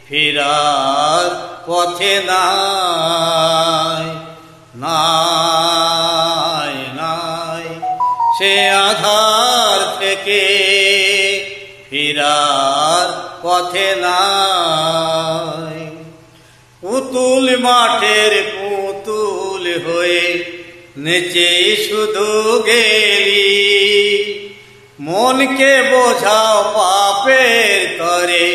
ফেরার পথে নাই, নাই নাই সে আধার থেকে ফেরার পথে নাই। পুতুল মাঠের পুতুল হয়ে নেচে শুধু গেলি, মনকে বোঝাও পাপের তরে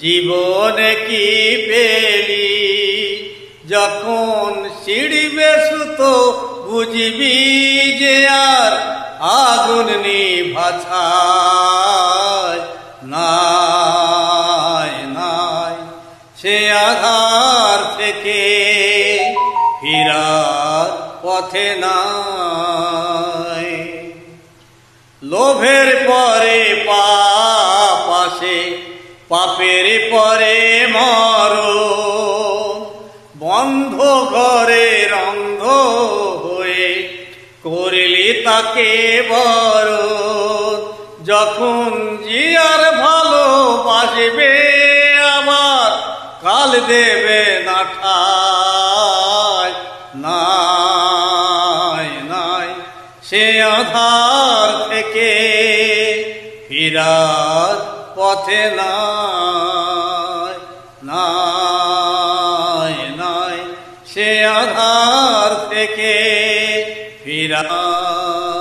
জীবনে কি পেলি। যখন ছিড়বে সুতো বুঝবি যে আর আগুন নিভা ছাই, নাই নাই সে আধার থেকে ফেরার পথে নাই। লোভের পরে পাপ আসে, পাপের পরে মরণ, বন্ধ ঘরের অন্ধ হয়ে করলি তাকে বরণ। যখন জিয়ার ভালোবাসবে আবার কাল দেবে না ঠাই, নাই নাই সে আধার থেকে ফেরার পথে নাই, নাই নাই সে আধার থেকে ফেরার